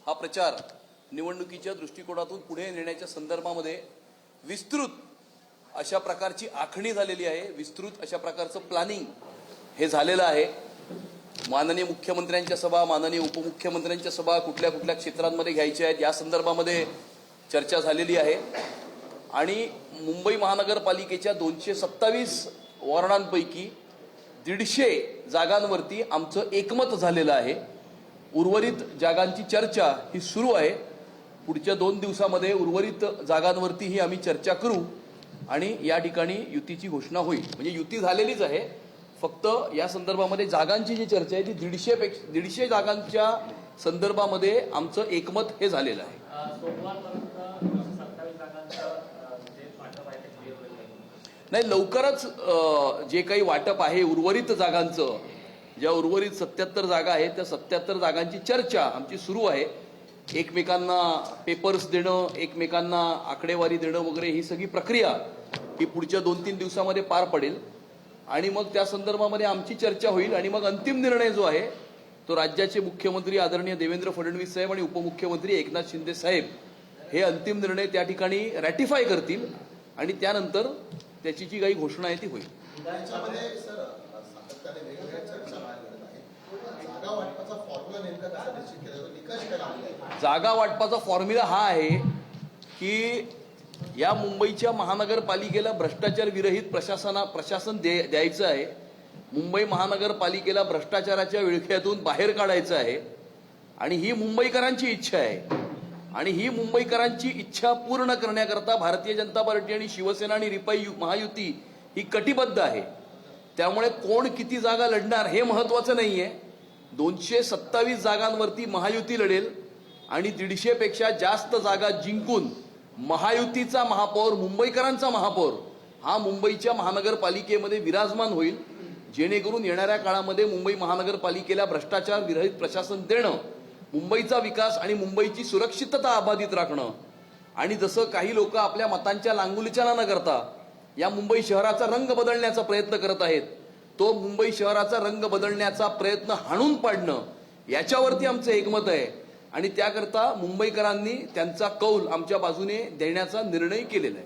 हा प्रचार निवडणुकीच्या दृष्टिकोनातून पुढे नेण्याच्या संदर्भामध्ये विस्तृत अशा प्रकारची आखणी झालेली आहे, विस्तृत अशा प्रकारचं प्लॅनिंग हे झालेलं आहे। माननीय मुख्यमंत्र्यांच्या सभा, माननीय उपमुख्यमंत्र्यांच्या सभा कुठल्या कुठल्या क्षेत्रांमध्ये घ्यायच्या आहेत या संदर्भामध्ये चर्चा झालेली आहे आणि मुंबई महानगरपालिकेच्या 227 वॉर्डांपैकी 150 जागांवरती आमचं एकमत झालेलं आहे। उर्वरित जागांची चर्चा ही सुरू आहे। पुढच्या 2 दिवसामध्ये उर्वरित जागांवरतीही आम्ही चर्चा करू आणि या ठिकाणी युतीची घोषणा होईल। म्हणजे युती झालेलीच आहे, फक्त या संदर्भामध्ये जागांची जी चर्चा आहे ती 150 जागांच्या संदर्भामध्ये आमचं एकमत हे झालेलं आहे। नाही, लवकरच जे काही वाटप आहे उर्वरित जागांचं, ज्या उर्वरित 77 जागा आहेत त्या 77 जागांची चर्चा आमची सुरू आहे। एकमेकांना पेपर्स देणं, एकमेकांना आकडेवारी देणं वगैरे ही सगळी प्रक्रिया ही पुढच्या 2-3 दिवसामध्ये पार पडेल आणि मग त्या संदर्भामध्ये आमची चर्चा होईल आणि मग अंतिम निर्णय जो आहे तो राज्याचे मुख्यमंत्री आदरणीय देवेंद्र फडणवीस साहेब आणि उपमुख्यमंत्री एकनाथ शिंदे साहेब हे अंतिम निर्णय त्या ठिकाणी रॅटिफाय करतील आणि त्यानंतर त्याची जी काही घोषणा आहे ती होईल। जागा वाटपाचा फॉर्म्युला हा आहे की या मुंबईच्या महानगरपालिकेला भ्रष्टाचार विरहित प्रशासन द्यायचं आहे। मुंबई महानगरपालिकेला भ्रष्टाचाराच्या विळख्यातून बाहेर काढायचं आहे आणि ही मुंबईकरांची इच्छा आहे आणि ही मुंबईकरांची इच्छा पूर्ण करण्याकरता भारतीय जनता पार्टी आणि शिवसेना आणि रिपाई महायुती ही कटिबद्ध आहे। त्यामुळे कोण किती जागा लढणार हे महत्त्वाचं नाहीये। 227 जागांवरती महायुती लढेल आणि 150 पेक्षा जास्त जागा जिंकून महायुतीचा महापौर, मुंबईकरांचा महापौर हा मुंबईच्या महानगरपालिकेमध्ये विराजमान होईल, जेणेकरून येणाऱ्या काळामध्ये मुंबई महानगरपालिकेला भ्रष्टाचार विरहित प्रशासन देणं, मुंबईचा विकास आणि मुंबईची सुरक्षितता अबाधित राखणं आणि जसं काही लोक आपल्या मतांच्या लांगुलीचाना न करता या मुंबई शहराचा रंग बदलण्याचा प्रयत्न करत आहेत, तो मुंबई शहराचा रंग बदलण्याचा प्रयत्न हाणून पाडणं याच्यावरती आमचं एकमत आहे आणि त्याकरता मुंबईकरांनी त्यांचा कौल आमच्या बाजूने देण्याचा निर्णय केलेला आहे।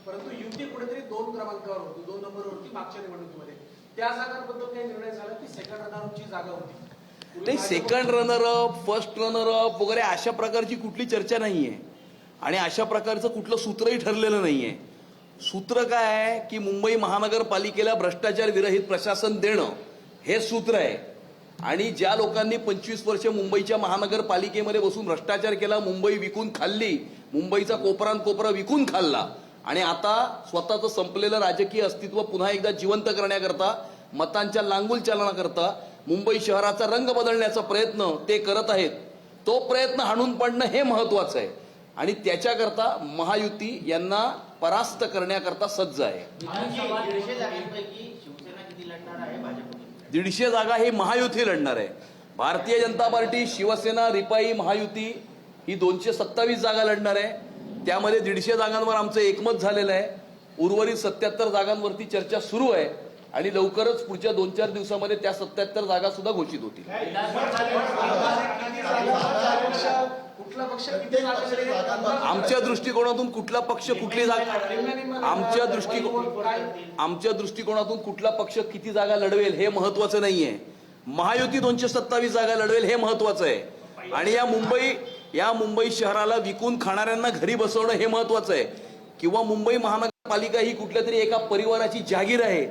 परंतु युती कुठेतरी 2 क्रमांकावर होती, 2 नंबरवरती मागच्या निवडणुकीमध्ये त्या जागांबद्दल काही निर्णय झाला की सेकंड रनरअपची जागा होती? नाही, सेकंड रनरअप, फर्स्ट रनरअप वगैरे अशा प्रकारची कुठली चर्चा नाहीये आणि अशा प्रकारचं कुठलं सूत्रही ठरलेलं नाहीये। सूत्र काय आहे की मुंबई महानगरपालिकेला भ्रष्टाचार विरहित प्रशासन देणं हे सूत्र आहे आणि ज्या लोकांनी 25 वर्ष मुंबईच्या महानगरपालिकेमध्ये बसून भ्रष्टाचार केला, मुंबई विकून खाल्ली, मुंबईचा कोपरा विकून खाल्ला आणि आता स्वतःचं संपलेलं राजकीय अस्तित्व पुन्हा एकदा जिवंत करण्याकरता, मतांच्या लांगुल चालण्याकरता मुंबई शहराचा रंग बदलण्याचा प्रयत्न ते करत आहेत, तो प्रयत्न हाणून पाडणं हे महत्वाचं आहे आणि त्याच्याकरता महायुती यांना परास्त करण्याकरता सज्ज आहे। 150 जागा ही महायुती लढणार आहे। भारतीय जनता पार्टी, शिवसेना, रिपाई महायुती ही 227 जागा लढणार आहे। त्यामध्ये 150 जागांवर आमचं एकमत झालेलं आहे। उर्वरित 77 जागांवरती चर्चा सुरू आहे आणि लवकरच पुढच्या 2-4 दिवसामध्ये त्या 77 जागा सुद्धा घोषित होतील। आमच्या दृष्टिकोनातून कुठला पक्ष कुठली जागा, आमच्या दृष्टिकोनातून कुठला पक्ष किती जागा लढवेल हे महत्वाचं नाहीये। महायुती 227 जागा लढवेल हे महत्वाचं आहे आणि या मुंबई शहराला विकून खाणाऱ्यांना घरी बसवणं हे महत्वाचं आहे किंवा मुंबई महानगरपालिका ही कुठल्या तरी एका परिवाराची जागीर आहे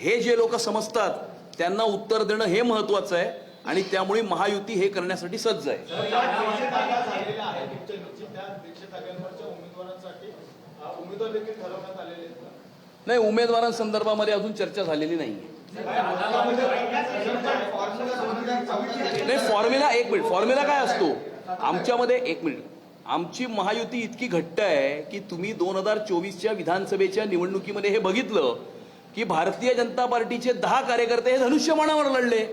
हे जे लोक समजतात त्यांना उत्तर देणं हे महत्वाचं आहे आणि त्यामुळे महायुती हे करण्यासाठी सज्ज आहे। नाही, उमेदवारांसंदर्भामध्ये अजून चर्चा झालेली नाहीये। नाही, फॉर्म्युला एक मिनिट, फॉर्म्युला काय असतो आमच्यामध्ये, एक मिनिट, आमची महायुती इतकी घट्ट आहे की तुम्ही 2024च्या विधानसभेच्या निवडणुकीमध्ये हे बघितलं की भारतीय जनता पार्टीचे 10 कार्यकर्ते हे धनुष्यबाणावर लढले,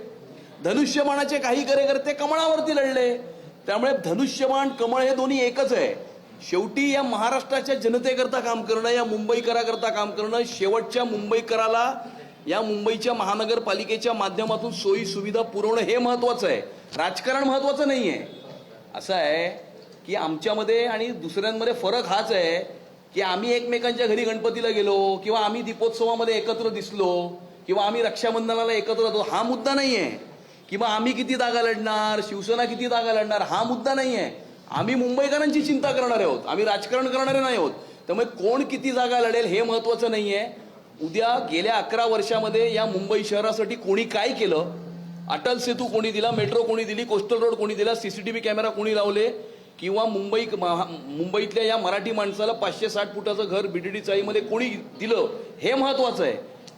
धनुष्यबाणाचे काही कार्यकर्ते कमळावरती लढले। त्यामुळे धनुष्यबाण कमळ हे दोन्ही एकच आहे। शेवटी या महाराष्ट्राच्या जनतेकरता काम करणं, या मुंबईकराकरता काम करणं, शेवटच्या मुंबईकराला या मुंबईच्या महानगरपालिकेच्या माध्यमातून सोयी सुविधा पुरवणं हे महत्त्वाचं आहे, राजकारण महत्त्वाचं नाही आहे. असं आहे की आमच्यामध्ये आणि दुसऱ्यांमध्ये फरक हाच आहे की आम्ही एकमेकांच्या घरी गणपतीला गेलो किंवा आम्ही दीपोत्सवामध्ये एकत्र दिसलो किंवा आम्ही रक्षाबंधनाला एकत्र होतो, हा मुद्दा नाही आहे. किंवा आम्ही किती जागा लढणार, शिवसेना किती जागा लढणार, हा मुद्दा नाही आहे. आम्ही मुंबईकरांची चिंता करणारे आहोत, आम्ही राजकारण करणारे नाही आहोत. त्यामुळे कोण किती जागा लढेल हे महत्त्वाचं नाही आहे. उद्या गेल्या 11 वर्षामध्ये या मुंबई शहरासाठी कोणी काय केलं, अटल सेतू कोणी दिला, मेट्रो कोणी दिली, कोस्टल रोड कोणी दिला, CCTV कॅमेरा कोणी लावले, किंवा मुंबईतल्या या मराठी माणसाला 560 फुटाचं घर BDD चाळीमध्ये कोणी दिलं, हे महत्त्वाचं आहे.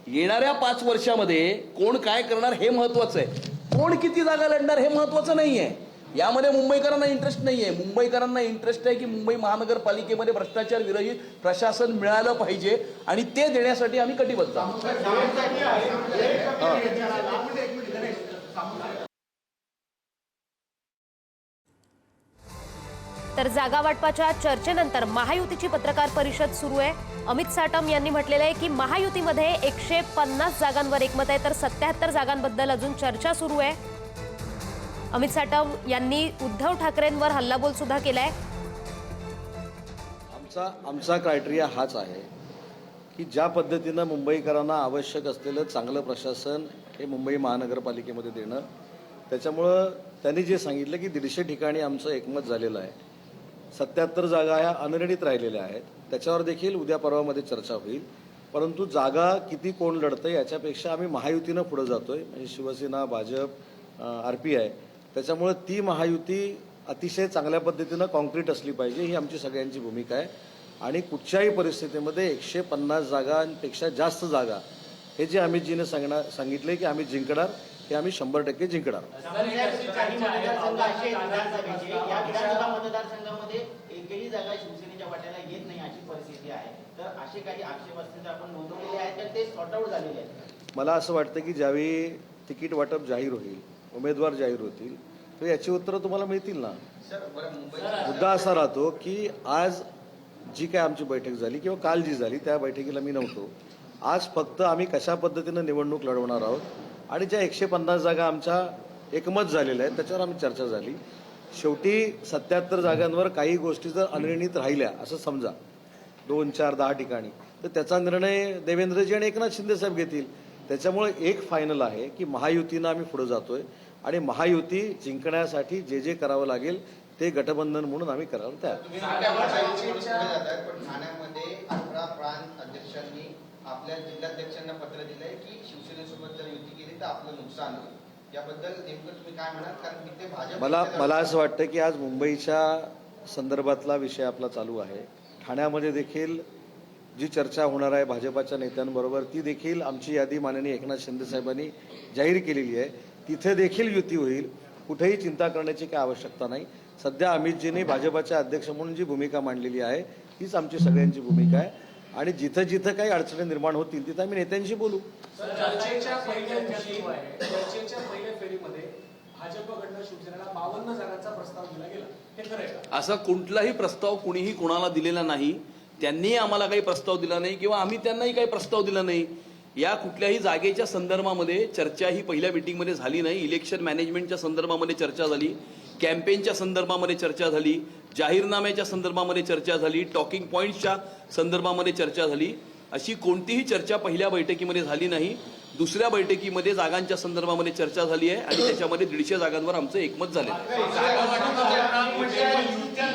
येणाऱ्या 5 वर्षामध्ये कोण काय करणार हे महत्त्वाचं आहे. कोण किती जागा लढणार हे महत्त्वाचं नाही आहे. यामध्ये मुंबईकरांना इंटरेस्ट नाही आहे. मुंबईकरांना इंटरेस्ट आहे की मुंबई महानगरपालिकेमध्ये भ्रष्टाचार विरहित प्रशासन मिळालं पाहिजे आणि ते देण्यासाठी आम्ही कटिबद्ध आहोत. तर जागा वाटपाच्या चर्चेनंतर महायुतीची पत्रकार परिषद सुरू आहे. अमित साटम यांनी म्हटलेलं आहे की महायुतीमध्ये 150 जागांवर एकमत आहे, तर 77 जागांबद्दल अजून चर्चा सुरू आहे. अमित साटम यांनी उद्धव ठाकरेंवर हल्लाबोल सुद्धा केलाय. आमचा क्रायटेरिया हाच आहे की ज्या पद्धतीनं मुंबईकरांना आवश्यक असलेलं चांगलं प्रशासन हे मुंबई महानगरपालिकेमध्ये देणं, त्याच्यामुळं त्यांनी जे सांगितलं की 150 ठिकाणी आमचं एकमत झालेलं आहे. 77 जागा ह्या अनिर्णित राहिलेल्या आहेत. त्याच्यावर देखील उद्या परवामध्ये चर्चा होईल. परंतु जागा किती कोण लढतं याच्यापेक्षा आम्ही महायुतीनं पुढे जातोय, म्हणजे शिवसेना, भाजप, RPI. त्याच्यामुळे ती महायुती अतिशय चांगल्या पद्धतीनं कॉन्क्रीट असली पाहिजे, ही आमची सगळ्यांची भूमिका आहे. आणि कुठच्याही परिस्थितीमध्ये 150 जागांपेक्षा जास्त जागा हे जे अमितजीने सांगितले की आम्ही जिंकणार, हे आम्ही 100% जिंकणार. काही मतदारसंघ असे विधानसभेचे, या विधानसभा मतदारसंघामध्ये एकही जागा शिवसेनेच्या वाट्याला येत नाही अशी परिस्थिती आहे. तर असे काही आक्षेप असतील तर आपण नोंदवलेले आहेत, तर ते सॉर्ट आउट झालेले आहेत. मला असं वाटतं की ज्यावेळी तिकीट वाटप जाहीर होईल, उमेदवार जाहीर होतील, तर याची उत्तरं तुम्हाला मिळतील ना. मुद्दा असा राहतो की आज जी काय आमची बैठक झाली किंवा काल जी झाली त्या बैठकीला मी नव्हतो. आज फक्त आम्ही कशा पद्धतीनं निवडणूक लढवणार आहोत आणि ज्या 150 जागा आमच्या एकमत झालेल्या आहेत त्याच्यावर आम्ही चर्चा झाली. शेवटी 77 जागांवर काही गोष्टी जर अनिर्णित राहिल्या असं समजा 2, 4, 10 ठिकाणी, तर त्याचा निर्णय देवेंद्रजी आणि एकनाथ शिंदे साहेब घेतील. त्याच्यामुळे एक फायनल आहे की महायुतीनं आम्ही पुढे जातोय आणि महायुती जिंकण्यासाठी जे जे करावं लागेल ते गठबंधन म्हणून आम्ही करायला तयार. पण ठाण्यामध्ये 18 प्रांत अध्यक्षांनी आपल्या जिल्हाध्यक्षांना पत्र दिलंय की शिवसेनेसोबत जर युती केली तर आपलं नुकसान होईल. याबद्दल नेमकं तुम्ही काय म्हणाल? कारण तिथे भाजप मला असं वाटतं की आज मुंबईच्या संदर्भातला विषय आपला चालू आहे. ठाण्यामध्ये देखील जी चर्चा होणार आहे भाजपाच्या नेत्यांबरोबर, ती देखील आमची यादी माननीय एकनाथ शिंदे साहेबांनी जाहीर केलेली आहे. तिथे देखील युती होईल. कुठेही चिंता करण्याची काही आवश्यकता नाही. सध्या अमितजींनी भाजपाचे अध्यक्ष म्हणून जी भूमिका मांडलेली आहे तीच आमची सगळ्यांची भूमिका आहे. आणि जिथं जिथं काही अडचणी निर्माण होतील तिथं आम्ही नेत्यांशी बोलू. चर्चेच्या पहिल्या फेरीमध्ये भाजपकडनं शिवसेनेला 52 जागांचा प्रस्ताव दिला गेला, हे खरं आहे का? असा कुठलाही प्रस्ताव कुणीही कोणाला दिलेला नाही. त्यांनी आम्हाला काही प्रस्ताव दिला नाही किंवा आम्ही त्यांनाही काही प्रस्ताव दिला नाही. या कुठल्याही जागेच्या संदर्भामध्ये चर्चा ही पहिल्या मीटिंगमध्ये झाली नाही. इलेक्शन मॅनेजमेंटच्या संदर्भामध्ये चर्चा झाली, कॅम्पेनच्या संदर्भामध्ये चर्चा झाली, जाहीरनाम्याच्या संदर्भामध्ये चर्चा झाली, टॉकिंग पॉईंट्सच्या संदर्भामध्ये चर्चा झाली. अशी कोणतीही चर्चा पहिल्या बैठकीमध्ये झाली नाही. दुसऱ्या बैठकीमध्ये जागांच्या संदर्भामध्ये चर्चा झाली आहे आणि त्याच्यामध्ये 150 जागांवर आमचं एकमत झाले.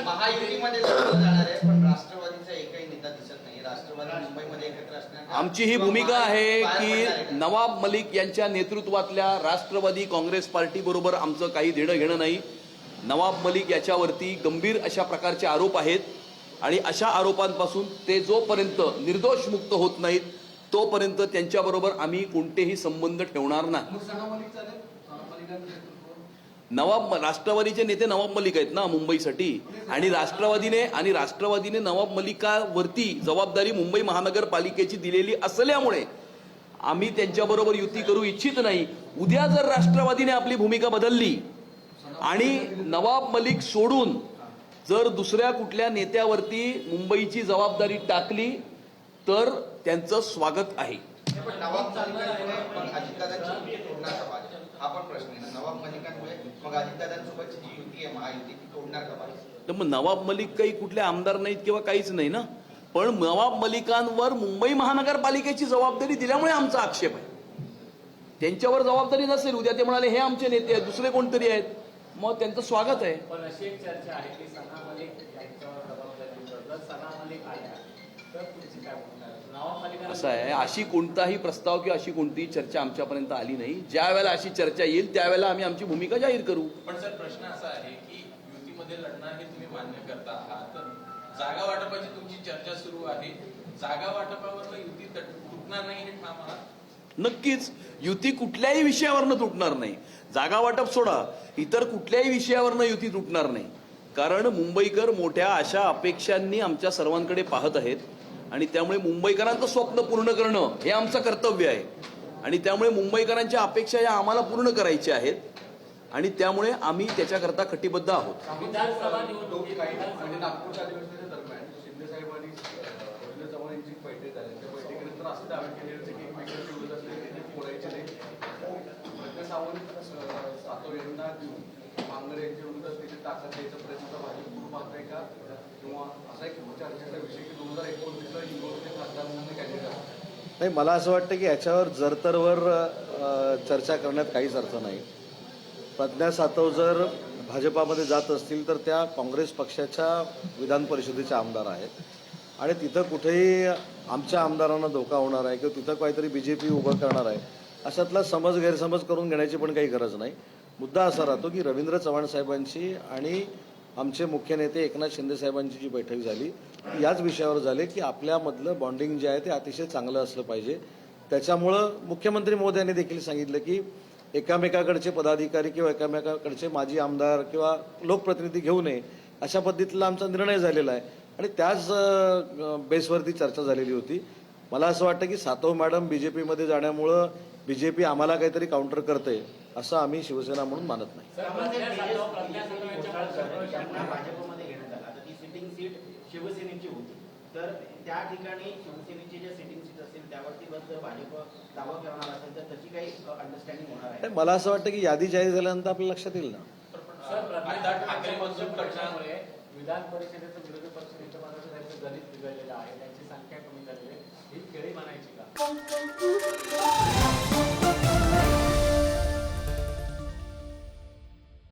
महायुतीमध्ये जाणार आहे पण राष्ट्रवादीचा एकही नेता दिसत नाही. राष्ट्रवादी मुंबईमध्ये एकत्र असणार. आमची ही भूमिका आहे की नवाब मलिक यांच्या नेतृत्वातल्या राष्ट्रवादी काँग्रेस पार्टी बरोबर आमचं काही देणं घेणं नाही. नवाब मलिक याच्यावरती गंभीर अशा प्रकारचे आरोप आहेत आणि अशा आरोपांपासून ते जोपर्यंत निर्दोष मुक्त होत नाहीत तोपर्यंत त्यांच्याबरोबर आम्ही कोणतेही संबंध ठेवणार नाही. राष्ट्रवादीचे नेते नवाब मलिक आहेत ना मुंबईसाठी, आणि राष्ट्रवादीने नवाब मलिकावरती जबाबदारी मुंबई महानगरपालिकेची दिलेली असल्यामुळे आम्ही त्यांच्याबरोबर युती करू इच्छित नाही. उद्या जर राष्ट्रवादीने आपली भूमिका बदलली आणि नवाब मलिक सोडून जर दुसऱ्या कुठल्या नेत्यावरती मुंबईची जबाबदारी टाकली तर त्यांचं स्वागत आहे. पण नवाब मलिकांमुळे मग अजितदादांची युती तोडणार का भाजप? हा पण प्रश्न आहे ना. नवाब मलिकांमुळे मग अजितदादांसोबतची जी युती आहे महायुती ती तोडणार का भाजप? तर मग नवाब मलिक काही कुठले आमदार नाहीत किंवा काहीच नाही ना. पण नवाब मलिकांवर मुंबई महानगरपालिकेची जबाबदारी दिल्यामुळे आमचा आक्षेप आहे. त्यांच्यावर जबाबदारी नसेल, उद्या ते म्हणाले हे आमचे नेते आहेत, दुसरे कोणतरी आहेत, मग त्यांचं स्वागत आहे. पण अशी एक चर्चा आहे की सना मलिक यांच्यावर जबाबदारी जर सना मलिक आल्या तर तुमची काय भूमिका आहे? नवाब मलिकांना असं आहे, अशी कोणताही प्रस्ताव किंवा अशी कोणतीही चर्चा आमच्यापर्यंत आली नाही. ज्या वेळेला अशी चर्चा येईल त्यावेळेला आम्ही आमची भूमिका जाहीर करू. पण सर प्रश्न असा आहे की युतीमध्ये लढणार हे तुम्ही मान्य करता आहात, तर जागा वाटपाची तुमची चर्चा सुरू आहे. जागा वाटपावर युती तुटणार नाही हे ठाम आहात? नक्कीच युती कुठल्याही विषयावरनं तुटणार नाही. जागा वाटप सोडा, इतर कुठल्याही विषयावरनं युती तुटणार नाही. कारण मुंबईकर मोठ्या अशा अपेक्षांनी आमच्या सर्वांकडे पाहत आहेत आणि त्यामुळे मुंबईकरांचं स्वप्न पूर्ण करणं हे आमचं कर्तव्य आहे. आणि त्यामुळे मुंबईकरांच्या अपेक्षा या आम्हाला पूर्ण करायच्या आहेत आणि त्यामुळे आम्ही त्याच्याकरता कटिबद्ध आहोत. विधानसभा निवडणुकी म्हणजे नागपूरच्या अधिवेशनाच्या दरम्यान शिंदे साहेब आणि रवींद्र चव्हाण यांची बैठक झाली. त्या बैठकीनंतर असं दावा केले होते की एकमेकांच्या विरोधात असलेले ते बोलायचे नाही. प्रज्ञा सावंत सातव यांना देऊन बांगर यांच्या विरोधात त्याची ताकद द्यायचा प्रयत्न भाजप करू पाहताय का? किंवा असा एक चर्चेचा विषय की 2029ला इंदोरचे खासदार म्हणून कॅन्डिडेट नाही, मला असं वाटतं की याच्यावर जरतरवर चर्चा करण्यात काहीच अर्थ नाही. प्रज्ञा सातव जर भाजपामध्ये जात असतील तर त्या काँग्रेस पक्षाच्या विधान परिषदेच्या आमदार आहेत आणि तिथं कुठेही आमच्या आमदारांना धोका होणार आहे किंवा तिथं काहीतरी BJP उभं करणार आहे अशातला समज गैरसमज करून घेण्याची पण काही गरज नाही. मुद्दा असा राहतो की रवींद्र चव्हाण साहेबांची आणि आमचे मुख्य नेते एकनाथ शिंदे साहेबांची जी बैठक झाली याच विषयावर झाली की आपल्यामधलं बॉन्डिंग जे आहे ते अतिशय चांगलं असलं पाहिजे. त्याच्यामुळं मुख्यमंत्री महोदयांनी देखील सांगितलं की एकामेकाकडचे पदाधिकारी किंवा एकामेकाकडचे माजी आमदार किंवा लोकप्रतिनिधी घेऊ नये अशा पद्धतीतला आमचा निर्णय झालेला आहे आणि त्याच बेसवरती चर्चा झालेली होती. मला असं वाटतं की सातव मॅडम BJPमध्ये जाण्यामुळं BJP आम्हाला काहीतरी काउंटर करते असं आम्ही शिवसेना म्हणून मानत नाही. भाजपमध्ये घेण्यात आला. आता ती सिटिंग सीट शिवसेनेची होती, तर त्या ठिकाणी शिवसेनेची जे सिटिंग सीट असेल त्यावरती बस जर भाजप दावा करणार असेल तर त्याची काही अंडरस्टँडिंग होणार आहे? मला असं वाटतं की यादी जाहीर झाल्यानंतर आपल्या लक्षात येईल ना. ठाकरे पक्षामुळे विधान परिषदेचं विरोधी पक्ष नेतेपदाचं त्यांचं गणित बिघडलेलं आहे, त्यांची संख्या कमी झालेली आहे, ही खेळी म्हणायची का?